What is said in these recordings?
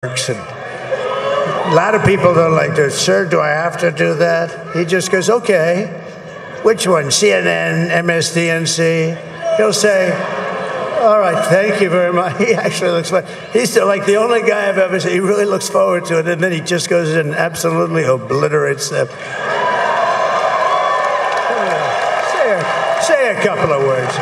And a lot of people don't like this. Sir, do I have to do that? He just goes, okay. Which one? CNN, MSDNC? He'll say, all right, thank you very much. He actually looks like he's like the only guy I've ever seen. He really looks forward to it, and then he just goes and absolutely obliterates them. Say a couple of words.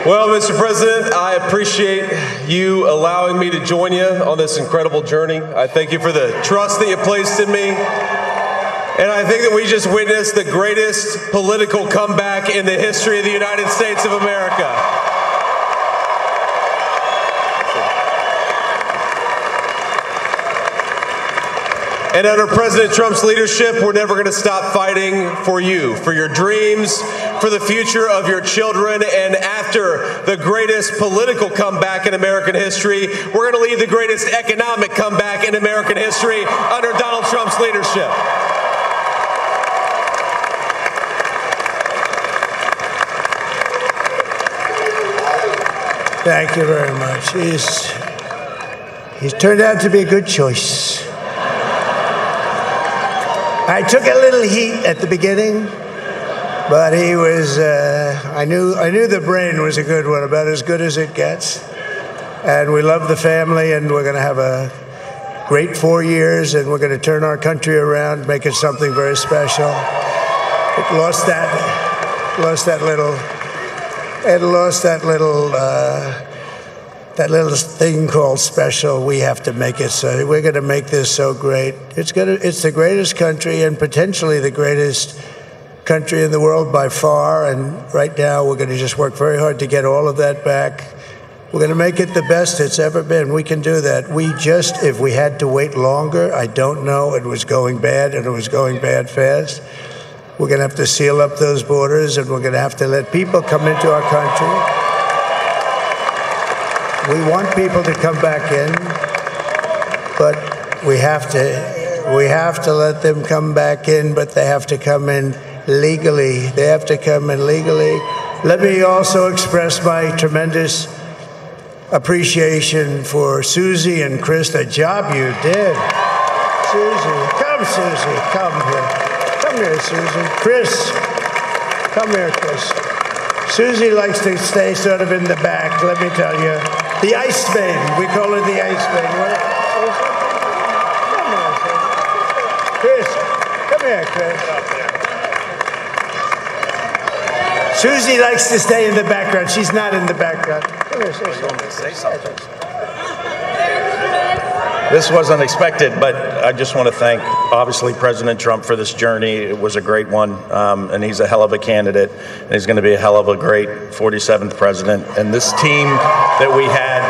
Well, Mr. President, I appreciate you allowing me to join you on this incredible journey. I thank you for the trust that you placed in me. And I think that we just witnessed the greatest political comeback in the history of the United States of America. And under President Trump's leadership, we're never going to stop fighting for you, for your dreams, for the future of your children. And after the greatest political comeback in American history, we're going to lead the greatest economic comeback in American history under Donald Trump's leadership. Thank you very much. He's turned out to be a good choice. I took a little heat at the beginning, but he was, I knew the brain was a good one, about as good as it gets. And we love the family, and we're going to have a great 4 years, and we're going to turn our country around, make it something very special. It lost that little thing called special. We have to make it so. We're going to make this so great. It's the greatest country and potentially the greatest country in the world by far. And right now, we're going to just work very hard to get all of that back. We're going to make it the best it's ever been. We can do that. If we had to wait longer, I don't know. It was going bad, and it was going bad fast. We're going to have to seal up those borders, and we're going to have to let people come into our country. We want people to come back in, but we have to let them come back in, but they have to come in legally. They have to come in legally. Let me also express my tremendous appreciation for Susie and Chris, the job you did. Susie, come here. Come here, Susie. Chris, come here, Chris. Susie likes to stay sort of in the back, let me tell you. The ice maiden, we call her the ice maiden. Chris, come here, Chris. Susie likes to stay in the background. She's not in the background. Come here, say something. This was unexpected, but I just want to thank, obviously, President Trump for this journey. It was a great one, and he's a hell of a candidate, and he's going to be a hell of a great 47th president. And this team that we had,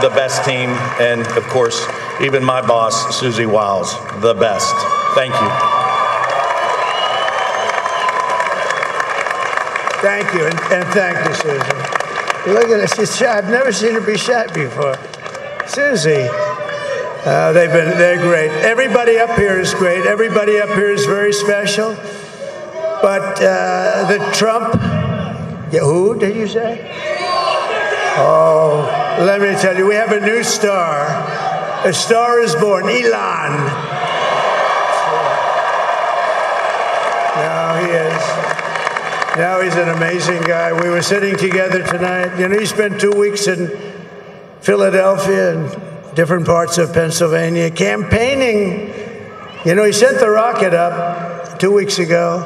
the best team, and, of course, even my boss, Susie Wiles, the best. Thank you. Thank you, and thank you, Susie. Look at her, she's shy. I've never seen her be shy before. Susie. They're great. Everybody up here is great. Everybody up here is very special. But the Trump, who did you say? Oh, let me tell you, we have a new star. A star is born, Elon. Now he is. Now he's an amazing guy. We were sitting together tonight. You know, he spent 2 weeks in Philadelphia and different parts of Pennsylvania, campaigning. You know, he sent the rocket up 2 weeks ago,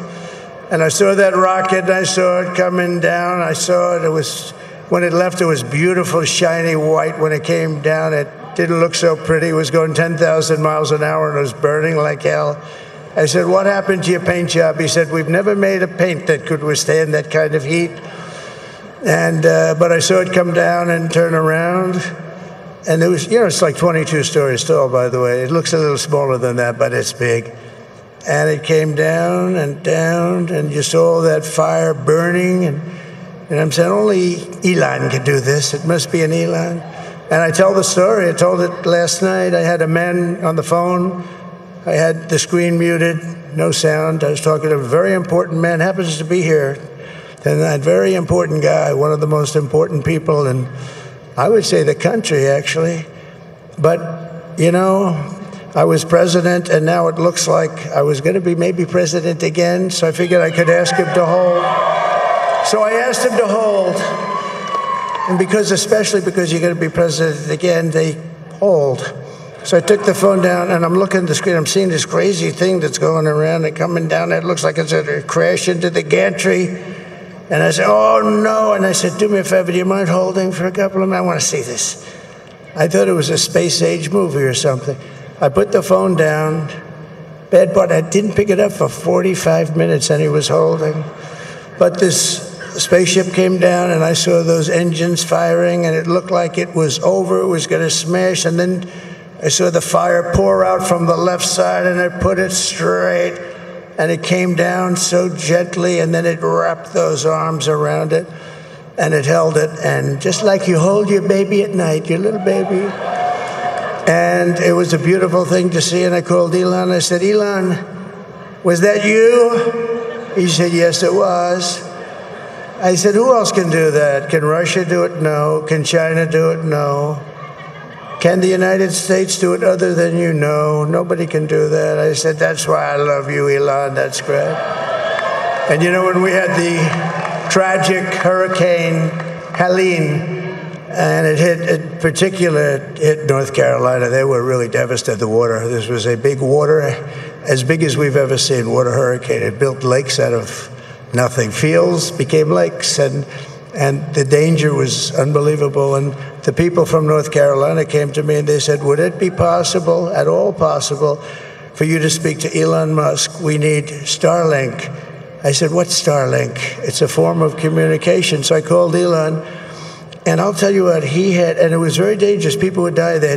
and I saw that rocket, and I saw it coming down. I saw it. When it left, it was beautiful, shiny white. When it came down, it didn't look so pretty. It was going 10,000 miles an hour, and it was burning like hell. I said, what happened to your paint job? He said, we've never made a paint that could withstand that kind of heat. And but I saw it come down and turn around. And it was, you know, it's like 22 stories tall, by the way. It looks a little smaller than that, but it's big. And it came down, and you saw that fire burning. And I'm saying, only Elon could do this. It must be an Elon. And I tell the story. I told it last night. I had a man on the phone. I had the screen muted, no sound. I was talking to a very important man, happens to be here. And that very important guy, one of the most important people in, I would say, the country, actually. But, you know, I was president, and now it looks like I was going to be maybe president again, so I figured I could ask him to hold. So I asked him to hold. And especially because you're going to be president again, they hold. So I took the phone down, and I'm looking at the screen. I'm seeing this crazy thing that's going around and coming down. It looks like it's going to crash into the gantry. And I said, oh, no. And I said, do me a favor, do you mind holding for a couple of minutes? I want to see this. I thought it was a space-age movie or something. I put the phone down. Bad part, I didn't pick it up for 45 minutes, and he was holding. But this spaceship came down, and I saw those engines firing, and it looked like it was over. It was going to smash. And then I saw the fire pour out from the left side, and I put it straight. And it came down so gently, and then it wrapped those arms around it, and it held it. And just like you hold your baby at night, your little baby. And it was a beautiful thing to see. And I called Elon. I said, Elon, was that you? He said, yes, it was. I said, who else can do that? Can Russia do it? No. Can China do it? No. Can the United States do it other than you? No. Nobody can do that. I said, that's why I love you, Elon. That's great. And you know, when we had the tragic Hurricane Helene, and it hit North Carolina, they were really devastated. The water, this was a big water, as big as we've ever seen, water hurricane. It built lakes out of nothing. Fields became lakes, and the danger was unbelievable. And the people from North Carolina came to me and they said, would it be possible, at all possible, for you to speak to Elon Musk? We need Starlink. I said, what's Starlink? It's a form of communication. So I called Elon, and I'll tell you what, he had, and it was very dangerous. People would die there.